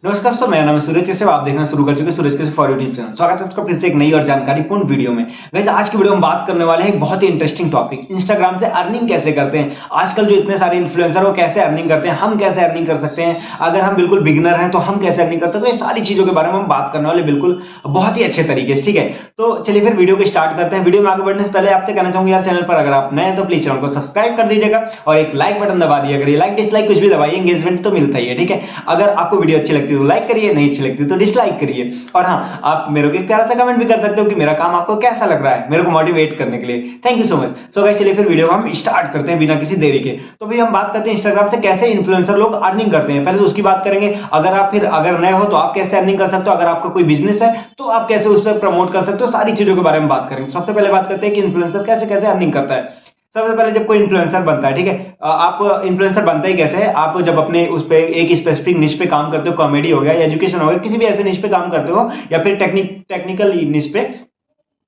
नमस्कार दोस्तों, मेरा नाम है सूरज। कैसे हो आप? देखना शुरू कर चुके हैं सूरज कैसे फॉर यूट्यूब चैनल। स्वागत है आपका फिर से एक नई और जानकारीपूर्ण वीडियो में। वैसे आज की वीडियो में बात करने वाले हैं एक बहुत ही इंटरेस्टिंग टॉपिक, इंस्टाग्राम से अर्निंग कैसे करते हैं। आजकल जो इतने सारे इन्फ्लुएंसर वो कैसे अर्निंग करते हैं, हम कैसे अर्निंग कर सकते हैं, अगर हम बिल्कुल बिगिनर हैं तो हम कैसे अर्निंग कर सकते हैं। ये सारी चीजों के बारे में हम बात करने वाले बिल्कुल बहुत ही अच्छे तरीके से। ठीक है, तो चलिए फिर वीडियो को स्टार्ट करते हैं। वीडियो में आगे बढ़ने से पहले आपसे कहना चाहूंगा यार, चैनल पर अगर आप नए हैं तो प्लीज चैनल को सब्सक्राइब कर दीजिएगा और एक लाइक बटन दबा दिया करिए। लाइक डिसलाइक कुछ भी दबाइए, एंगेजमेंट तो मिलता ही है। ठीक है, अगर आपको वीडियो अच्छी लगती है तो लाइक करिए, नहीं अच्छी लगती तो डिसलाइक करिए। और हाँ, आप मेरे को एक प्यारा सा कमेंट भी कर सकते हो कि मेरा काम आपको कैसा लग रहा है, मेरे को मोटिवेट करने के लिए। Thank you so much. So guys, चलिए फिर वीडियो को हम स्टार्ट करते हैं बिना किसी देरी के। तो भाई हम बात करते हैं इंस्टाग्राम से कैसे इन्फ्लुएंसर लोग अर्निंग करते हैं। पहले तो उसकी बात करेंगे। अगर नए हो तो आप कैसे अर्निंग कर सकते हो, अगर आपका कोई बिजनेस है तो आप कैसे उस पर प्रमोट कर सकते हो, सारी चीजों के बारे में बात करेंगे। सबसे पहले बात करते हैं कि इन्फ्लुएंसर कैसे कैसे अर्निंग करता है। सबसे पहले जब कोई इन्फ्लुएंसर बनता है, ठीक है, आप इन्फ्लुएंसर बनता ही कैसे है। आप जब अपने उस पे एक स्पेसिफिक निश पे काम करते हो, कॉमेडी हो गया, एजुकेशन हो गया, किसी भी ऐसे निश पे काम करते हो, या फिर टेक्निकल निश पे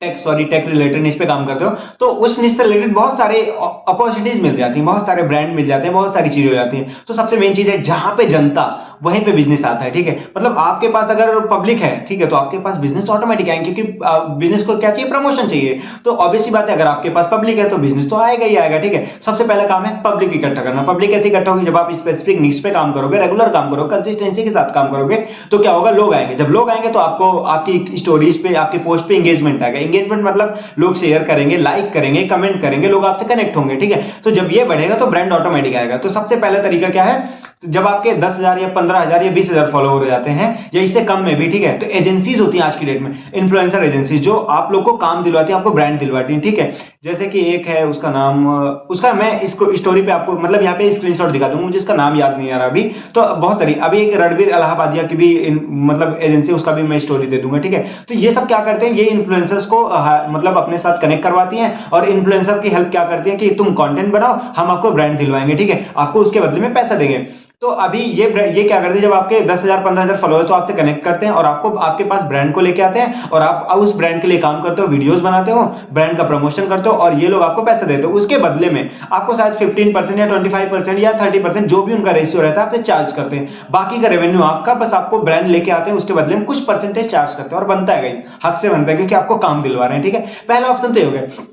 टेक रिलेटेड निश पे काम करते हो, तो उस निश से रिलेटेड बहुत सारे अपॉर्चुनिटीज मिल जाती हैं, बहुत सारे ब्रांड मिल जाते हैं, बहुत सारी चीजें हो जाती हैं। तो सबसे मेन चीज है जहां पे जनता, वहीं पे बिजनेस आता है। ठीक है, मतलब आपके पास अगर पब्लिक है, ठीक है, तो आपके पास बिजनेस ऑटोमेटिक आएंगे, क्योंकि बिजनेस को क्या चाहिए, प्रमोशन चाहिए। तो ऑब्वियसली बात है, अगर आपके पास पब्लिक है तो बिजनेस तो आएगा ही आएगा। ठीक है, सबसे पहला काम है पब्लिक इकट्ठा करना। पब्लिक कैसे इकट्ठा होगी, जब आप स्पेसिफिक निश पे काम करोगे, रेगुलर काम करोगे, कंसिस्टेंसी के साथ काम करोगे, तो क्या होगा, लोग आएंगे। जब लोग आएंगे तो आपको आपकी स्टोरीज पे, आपकी पोस्ट पे एंगेजमेंट आएगा। एंगेजमेंट मतलब लोग शेयर करेंगे, लाइक करेंगे, कमेंट करेंगे, लोग आपसे कनेक्ट होंगे। ठीक है, तो जब ये बढ़ेगा तो ब्रांड ऑटोमेटिक आएगा। तो सबसे पहला तरीका क्या है, जब आपके 10,000 या 15,000 या 20,000 फॉलोवर हो जाते हैं, या इससे कम में भी, ठीक है, तो एजेंसीज होती हैं आज की डेट में, इन्फ्लुएंसर एजेंसी, जो आप लोग को काम दिलवाती है, आपको ब्रांड दिलवाती है। ठीक है, जैसे कि एक है, उसका नाम, उसका मैं इसको स्टोरी पे आपको मतलब यहाँ पे स्क्रीनशॉट दिखा दूंगा, मुझे इसका नाम याद नहीं आ रहा अभी। तो बहुत सारी, अभी एक रणबीर इलाहाबादिया की भी मतलब एजेंसी, उसका भी मैं स्टोरी दे दूंगा। ठीक है, तो ये सब क्या करते हैं, ये इन्फ्लुएंसर्स को मतलब अपने साथ कनेक्ट करवाती हैं, और इन्फ्लुएंसर की हेल्प क्या करती है कि तुम कंटेंट बनाओ, हम आपको ब्रांड दिलवाएंगे। ठीक है, आपको उसके बदले में पैसा देंगे। तो अभी ये क्या करते हैं, जब आपके 10,000 15,000 फॉलोअर तो आपसे कनेक्ट करते हैं और आपको आपके पास ब्रांड को लेके आते हैं, और आप उस ब्रांड के लिए काम करते हो, वीडियोस बनाते हो, ब्रांड का प्रमोशन करते हो, और ये लोग आपको पैसा देते हो। उसके बदले में आपको शायद 15% या 25% या 30%, जो भी उनका रेशियो रहता है, आपसे चार्ज करते हैं। बाकी का रेवेन्यू आपका, बस आपको ब्रांड लेके आते हैं, उसके बदले में कुछ परसेंटेज चार्ज करते हैं। और बनता है गाइस, हक से बनता है, क्योंकि आपको काम दिलवा रहे हैं। ठीक है, पहला ऑप्शन तो ये हो गया।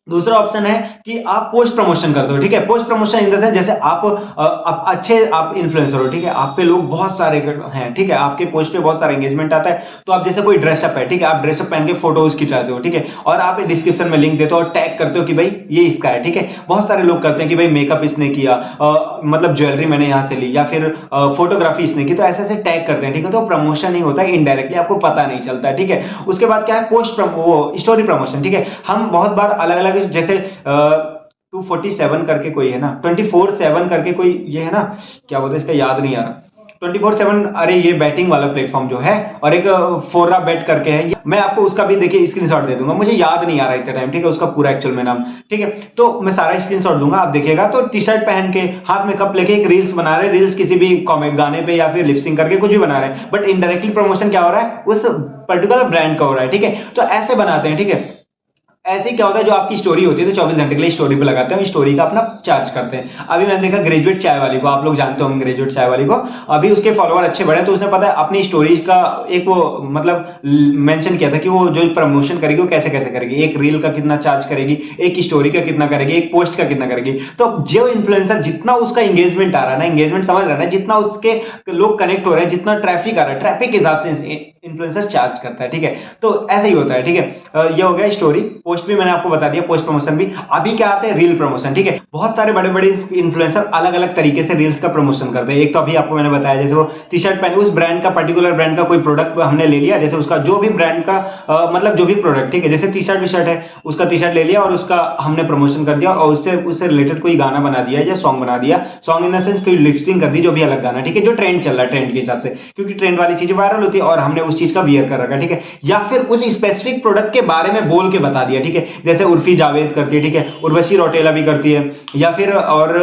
दूसरा ऑप्शन है कि आप पोस्ट प्रमोशन करते हो। ठीक है, post promotion in the sense, जैसे आप अच्छे, आप इन्फ्लुएंसर हो, ठीक है, आप पे लोग बहुत सारे हैं, ठीक है, आपके पोस्ट पे बहुत सारा एंगेजमेंट आता है, तो आप जैसे कोई ड्रेसअप है, ठीक है, आप ड्रेसअप पहन के फोटोज खिंचाते हो, ठीक है, और आप डिस्क्रिप्शन में लिंक देते हो और टैग करते हो कि भाई ये इसका है। ठीक है, बहुत सारे लोग करते हैं कि भाई मेकअप इसने किया, मतलब ज्वेलरी मैंने यहाँ से ली, या फिर फोटोग्राफी इसने की, तो ऐसे ऐसे टैग करते हैं। ठीक है, तो प्रमोशन ही होता है, इनडायरेक्टली आपको पता नहीं चलता है। ठीक है, उसके बाद क्या है, वो स्टोरी प्रमोशन। ठीक है, हम बहुत बार अलग अलग, जैसे 247 करके कोई है ना, 24/7 करके कोई ये है ना, क्या बोलते हैं इसका, याद नहीं आ रहा, 24/7, अरे ये बैटिंग वाला प्लेटफॉर्म जो है, और एक फोरा बेट करके है, मैं आपको उसका भी देखिए स्क्रीनशॉट दे दूंगा, मुझे याद नहीं आ रहा इतना टाइम। ठीक है, उसका पूरा एक्चुअल में नाम, ठीक है, तो मैं सारा स्क्रीनशॉट दूंगा, आप देखिएगा। तो टी शर्ट पहन के, हाथ में कप लेके एक रील्स बना रहे, रील्स किसी भी कॉमिक गाने पे या फिर लिपसिंग करके कुछ भी बना रहे हैं, बट इनडायरेक्टली प्रमोशन क्या हो रहा है, उस पर्टिकुलर ब्रांड का हो रहा है। ठीक है, तो ऐसे बनाते हैं। ठीक है, ऐसे क्या होता है, जो आपकी स्टोरी होती है तो 24 घंटे के लिए स्टोरी पे लगाते हैं, स्टोरी का अपना चार्ज करते हैं। अभी मैंने देखा ग्रेजुएट चाय वाली को, आप लोग जानते होंगे ग्रेजुएट चाय वाली को, अभी उसके फॉलोअर अच्छे बढ़े, तो उसने पता है अपनी स्टोरीज का एक वो मतलब मेंशन किया था कि वो जो प्रमोशन करेगी वो कैसे कैसे करेगी, एक रील का कितना चार्ज करेगी, एक स्टोरी का कितना करेगी, एक पोस्ट का कितना करेगी। तो जो इन्फ्लुएंसर, जितना उसका एंगेजमेंट आ रहा है ना, एंगेजमेंट समझ रहा है ना, जितना उसके लोग कनेक्ट हो रहे हैं, जितना ट्रैफिक आ रहा है, ट्रैफिक के हिसाब से इन्फ्लुएंसर चार्ज करता है। ठीक है, तो ऐसा ही होता है। ठीक है, ये हो गया स्टोरी। पोस्ट भी मैंने आपको बता दिया, पोस्ट प्रमोशन भी। अभी क्या आते हैं, रील प्रमोशन। ठीक है, बहुत सारे बड़े बड़े इन्फ्लुएंसर अलग अलग तरीके से रील्स का प्रमोशन करते हैं। एक तो अभी आपको मैंने बताया, जैसे वो टी शर्ट पहने, उस ब्रांड का, पर्टिकुलर ब्रांड का कोई प्रोडक्ट हमने ले लिया, जैसे उसका जो भी ब्रांड का मतलब जो भी प्रोडक्ट, ठीक है, जैसे टी शर्ट है, उसका टी शर्ट ले लिया और उसका हमने प्रमोशन कर दिया, और उससे रिलेटेड कोई गाना बना दिया या सॉन्ग बना दिया, सॉन्ग इन द सेंस कोई लिपसिंग कर दी, जो भी अलग गाना, ठीक है, जो ट्रेंड चल रहा है, ट्रेंड के हिसाब से, क्योंकि ट्रेंड वाली चीजें वायरल होती है, और हमने उस चीज चीज का वियर कर रखा है, ठीक है, या फिर उस स्पेसिफिक प्रोडक्ट के बारे में बोल के बता दिया, ठीक है, जैसे उर्फी जावेद करती है, ठीक है, उर्वशी रौटेला भी करती है, या फिर और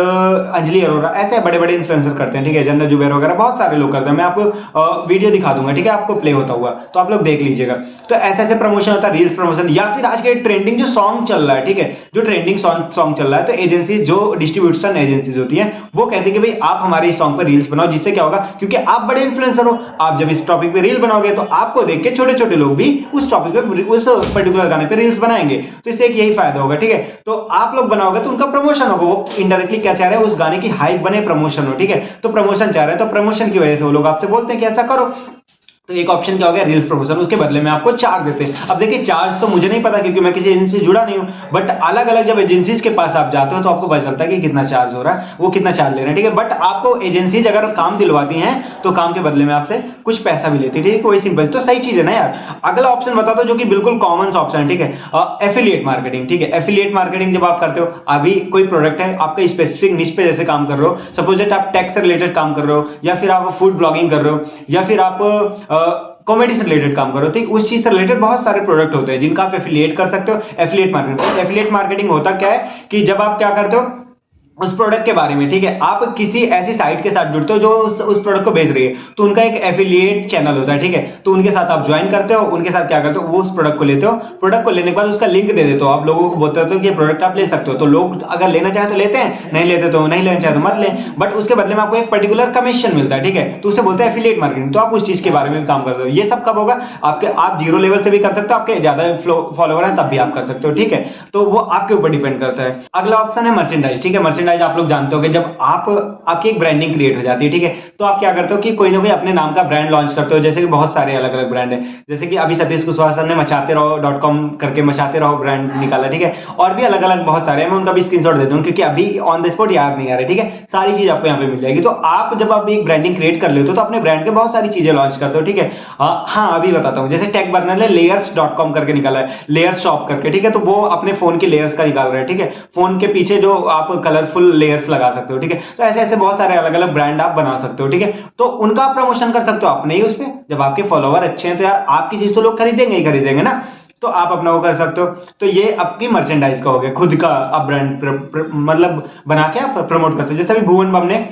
अंजलि अरोरा, ऐसे बड़े बड़े इन्फ्लुएंसर करते हैं, ठीक है, जन्नत जुबैर वगैरह बहुत सारे लोग करते हैं। मैं आपको वीडियो दिखा दूंगा, ठीक है, आपको प्ले होता हुआ, तो आप लोग देख लीजिएगा। तो ऐसे ऐसे प्रमोशन होता है, रील्स प्रमोशन, या फिर आज के ट्रेंडिंग जो सॉन्ग चल रहा है, ठीक है, जो ट्रेंडिंग सॉन्ग चल रहा है, तो एजेंसी जो डिस्ट्रीब्यूशन एजेंसीज होती हैं वो कहती है कि भाई आप हमारे इस सॉन्ग पर रील्स बनाओ, जिससे क्या होगा, क्योंकि आप बड़े इन्फ्लुएंसर हो, आप जब इस टॉपिक पे रील बनाओगे तो आपको देख के छोटे छोटे लोग भी उस टॉपिक पे, उस पर्टिकुलर गाने पे रील्स बनाएंगे, तो इससे एक यही फायदा होगा, ठीक है। तो आप लोग बनाओगे तो उनका प्रमोशन होगा, वो इनडायरेक्टली क्या चाह रहे हैं, उस गाने की हाइप बने, प्रमोशन हो, ठीक है, तो प्रमोशन चाह रहे हैं, तो प्रमोशन की वजह से वो लोग आपसे बोलते हैं कि ऐसा करो। तो एक ऑप्शन क्या हो गया, रील्स प्रमोशन, उसके बदले में आपको चार्ज देते हैं। अब देखिए चार्ज तो मुझे नहीं पता क्योंकि मैं किसी एजेंसी से जुड़ा नहीं हूं, बट अलग अलग जब एजेंसीज के पास आप जाते हो तो आपको पता चलता है कि कितना चार्ज हो रहा है, वो कितना चार्ज ले रहे हैं, ठीक है। बट आपको एजेंसीज अगर काम दिलवाती हैं तो काम के बदले में आपसे कुछ पैसा भी लेती है, ठीक है, वही सिंपल, तो सही चीज है ना यार। अगला ऑप्शन बताता हूं जो कि बिल्कुल कॉमन ऑप्शन है, ठीक है, एफिलिएट मार्केटिंग, ठीक है। एफिलिएट मार्केटिंग जब आप करते हो, अभी कोई प्रोडक्ट है, आपका स्पेसिफिक निश पे जैसे काम कर रहे हो, सपोज दैट आप टेक से रिलेटेड काम कर रहे हो, या फिर आप फूड ब्लॉगिंग कर रहे हो, या फिर आप कॉमेडी से रिलेटेड काम करो, ठीक, उस चीज से रिलेटेड बहुत सारे प्रोडक्ट होते हैं जिनका आप एफिलिएट कर सकते हो। एफिलिएट मार्केटिंग होता क्या है कि जब आप क्या करते हो, उस प्रोडक्ट के बारे में, ठीक है, आप किसी ऐसी साइट के साथ जुड़ते हो जो उस प्रोडक्ट को बेच रही है, तो उनका एक एफिलिएट चैनल होता है, ठीक है, तो उनके साथ आप ज्वाइन करते हो, उनके साथ क्या करते हो, वो उस प्रोडक्ट को लेते हो, प्रोडक्ट को लेने के बाद उसका लिंक दे देते हो, आप लोगों को बोलते हो कि ये प्रोडक्ट आप ले सकते हो, तो लोग अगर लेना चाहे तो लेते हैं, नहीं लेते तो नहीं लेना चाहे तो मत लें, बट उसके बदले में आपको एक पर्टिकुलर कमीशन मिलता है, ठीक है, तो उसे बोलते हैं एफिलिएट मार्केटिंग। तो आप उस चीज के बारे में काम करते हो। ये सब कब होगा, आपके आप जीरो लेवल से भी कर सकते हो, आपके ज्यादा फॉलोवर है तब भी आप कर सकते हो, ठीक है, तो वो आपके ऊपर डिपेंड करता है। अगला ऑप्शन है मर्चेंडाइज, ठीक है, मर्चेंडाइज आप लोग जानते हो जब आपकी एक ब्रांडिंग क्रिएट हो जाती है, ठीक है, तो आप क्या करते हो कि कोई ना कोई अपने नाम का ब्रांड लॉन्च करते हो, जैसे कि बहुत सारे अलग अलग ब्रांड है, जैसे कि अभी सतीश कुशवाहा सर ने मचाते रहो .com करके मचाते रहो ब्रांड निकाला, ठीक है, और भी अलग अलग बहुत सारे हैं, मैं उनका भी स्क्रीनशॉट देता हूं क्योंकि अभी ऑन द स्पॉट याद नहीं आ रहा है, ठीक है, सारी चीज आपको यहाँ पे मिल जाएगी। तो आप जब आप एक ब्रांडिंग क्रिएट कर लेते हो तो अपने ब्रांड के बहुत सारी चीजें लॉन्च करते हो, ठीक है। हाँ अभी बताता हूँ, जैसे टेक बर्नर ने layers.com करके निकाला है, लेयर्स शॉप करके, ठीक है, तो वो अपने फोन के लेयर्स का निकाल रहे हैं, ठीक है, फोन के पीछे जो आप कलरफुल लेयर्स लगा सकते हो, ठीक है, तो ऐसे ऐसे बहुत सारे अलग अलग ब्रांड आप बना सकते हो, ठीक है, तो उनका प्रमोशन कर सकते हो अपने ही उस पे। जब आपके फॉलोवर अच्छे हैं तो यार आपकी चीज तो लोग खरीदेंगे ही खरीदेंगे ना, तो आप अपना वो कर सकते हो। तो ये आपकी मर्चेंडाइज का हो गया, खुद का आप ब्रांड मतलब बना के आप प्रमोट करते हो। जैसे अभी भुवन बाम ने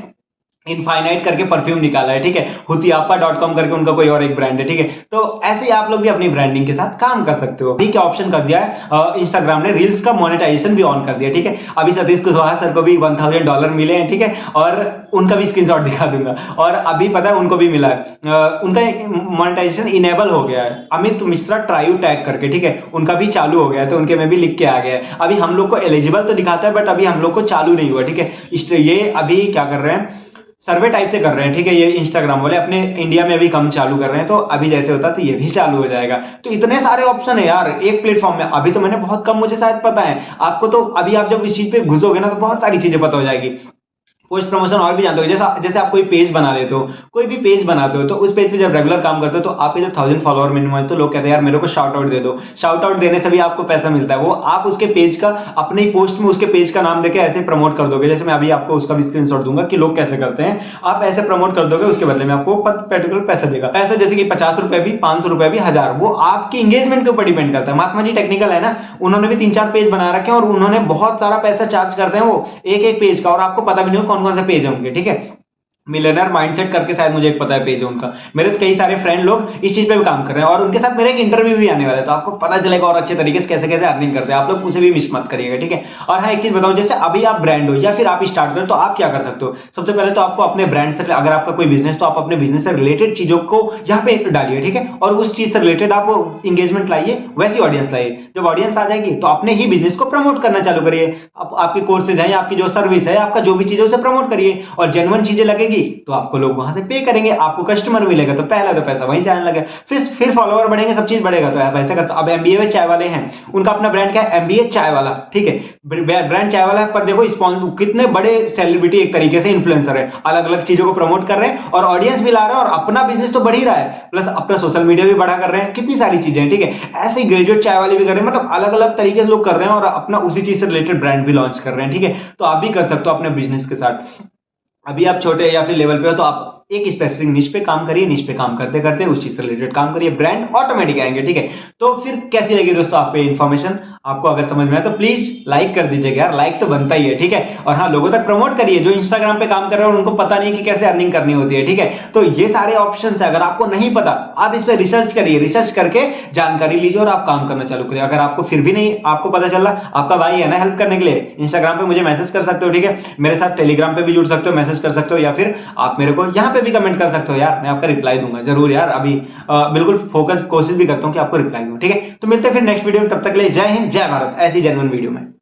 इनफाइनाइट करके परफ्यूम निकाला है, ठीक है, हुतियापा.com करके उनका कोई और एक ब्रांड है, ठीक है, तो ऐसे ही आप लोग भी अपनी ब्रांडिंग के साथ काम कर सकते हो। अभी क्या ऑप्शन कर दिया है इंस्टाग्राम ने, रील्स का मोनेटाइजेशन भी ऑन कर दिया, ठीक है। अभी सतीश कुशवाहा सर को भी $1000 मिले हैं, ठीक है, और उनका भी स्क्रीनशॉट दिखा दूंगा, और अभी पता है उनको भी मिला है, उनका मोनेटाइजेशन इनेबल हो गया है, अमित मिश्रा ट्रायू टैग करके, ठीक है, उनका भी चालू हो गया है, तो उनके में भी लिख के आ गया है। अभी हम लोग को एलिजिबल तो दिखाता है बट अभी हम लोग को चालू नहीं हुआ, ठीक है। ये अभी क्या कर रहे हैं, सर्वे टाइप से कर रहे हैं, ठीक है, ये इंस्टाग्राम वाले अपने इंडिया में अभी कम चालू कर रहे हैं, तो अभी जैसे होता तो ये भी चालू हो जाएगा। तो इतने सारे ऑप्शन है यार एक प्लेटफॉर्म में, अभी तो मैंने बहुत कम, मुझे शायद पता है, आपको तो अभी आप जब इस चीज पे घुसोगे ना तो बहुत सारी चीजें पता हो जाएगी। पोस्ट प्रमोशन और भी जानते हो, जैसे आप कोई पेज बना लेते हो, कोई भी पेज बनाते हो, तो उस पेज पे जब रेगुलर काम करते हो तो आप पे जब 1000 फॉलोअर मिनिमम है तो लोग कहते हैं यार मेरे को शाउट आउट दे दो, शाउट आउट देने से भी आपको पैसा मिलता है, वो आप उसके पेज का अपने ही पोस्ट में उसके पेज का नाम देके ऐसे प्रमोट कर दोगे। जैसे मैं अभी आपको उसका भी स्क्रीनशॉट दूंगा कि लोग कैसे करते हैं, आप ऐसे प्रमोट कर दोगे, उसके बदले में आपको पर्टिकुलर पैसा देगा। पैसा जैसे कि 50 रुपए भी, 500 रुपए भी, 1000, वो आपकी इंगेजमेंट के ऊपर डिपेंड करता है। महात्मा जी टेक्निकल है ना, उन्होंने भी 3-4 पेज बना रखे हैं और उन्होंने बहुत सारा पैसा चार्ज करते हैं वो एक पेज का, और आपको पता भी नहीं कौन कौन से पेज होंगे, ठीक है। मिलियनर माइंडसेट करके शायद मुझे एक पता है पेज है उनका, मेरे तो कई सारे फ्रेंड लोग इस चीज पे भी काम कर रहे हैं और उनके साथ मेरा एक इंटरव्यू भी आने वाला है, तो आपको पता चलेगा और अच्छे तरीके से कैसे कैसे अर्निंग करते हैं। आप लोग उसे भी मिस मत करिएगा, ठीक है। और हाँ एक चीज बताऊं, जैसे अभी आप ब्रांड हो या फिर आप स्टार्ट करो तो आप क्या कर सकते हो, सबसे पहले तो आपको अपने ब्रांड से, अगर आपका कोई बिजनेस तो आप अपने बिजनेस से रिलेटेड चीजों को यहाँ पे डालिए, ठीक है, और उस चीज से रिलेटेड आप इंगेजमेंट लाइए, वैसी ऑडियंस लाइए। जब ऑडियंस आ जाएगी तो अपने ही बिजनेस को प्रमोट करना चालू करिए, आपके कोर्सेज हैं, आपकी जो सर्विस है, आपका जो भी चीज है उसे प्रमोट करिए, और जेन्युइन चीजें लगेगी तो आपको लोग वहां से पे करेंगे, आपको कस्टमर मिलेगा, तो पहला तो पैसा वहीं से आने लगे, फिर फॉलोअर बढ़ेंगे, सब चीज बढ़ेगा, तो आप ऐसा करते। अब एमबीए में चाय वाले हैं, उनका अपना ब्रांड क्या है, एमबीए चाय वाला, ठीक है, ब्रांड चाय वाला है, पर देखो कितने बड़े सेलिब्रिटी एक तरीके से इन्फ्लुएंसर है, अलग अलग चीजों को प्रमोट कर रहे हैं और ऑडियंस भी ला रहे हैं और अपना बिजनेस तो बढ़ ही रहा है, प्लस अपना सोशल मीडिया भी बड़ा कर रहे हैं, कितनी सारी चीजें, ठीक है। ऐसे ही ग्रेजुएट चाय वाले भी कर रहे हैं, मतलब अलग अलग तरीके से लोग कर रहे हैं और अपना उसी चीज से रिलेटेड ब्रांड भी लॉन्च कर रहे हैं, ठीक है। तो आप भी कर सकते हो अपने बिजनेस के साथ। अभी आप छोटे या फिर लेवल पे हो तो आप एक स्पेसिफिक निश पे काम करिए, निश पे काम करते करते उस चीज से रिलेटेड काम करिए, ब्रांड ऑटोमेटिक आएंगे। ठीक है, तो फिर कैसी लगी दोस्तों आप पे इन्फॉर्मेशन? आपको अगर समझ में आए तो प्लीज लाइक कर दीजिएगा यार, लाइक तो बनता ही है। ठीक है, और हाँ, लोगों तक प्रमोट करिए जो इंस्टाग्राम पे काम कर रहे हैं और उनको पता नहीं कि कैसे अर्निंग करनी होती है। ठीक है, तो ये सारे ऑप्शंस है, अगर आपको नहीं पता आप इस पे रिसर्च करिए, रिसर्च करके जानकारी लीजिए और आप काम करना चालू करिए। अगर आपको फिर भी नहीं आपको पता चल रहा, आपका भाई है ना हेल्प करने के लिए, इंस्टाग्राम पे मुझे मैसेज कर सकते हो। ठीक है, मेरे साथ टेलीग्राम पे भी जुड़ सकते हो, मैसेज कर सकते हो, या फिर आप मेरे को यहाँ पे भी कमेंट कर सकते हो यार, मैं आपका रिप्लाई दूंगा जरूर यार। अभी बिल्कुल फोकस कोशिश भी करता हूँ कि आपको रिप्लाई दूं। ठीक है, तो मिलते हैं फिर नेक्स्ट वीडियो में, तब तक के लिए जय हिंद जय भारत, ऐसी जेन्युइन वीडियो में।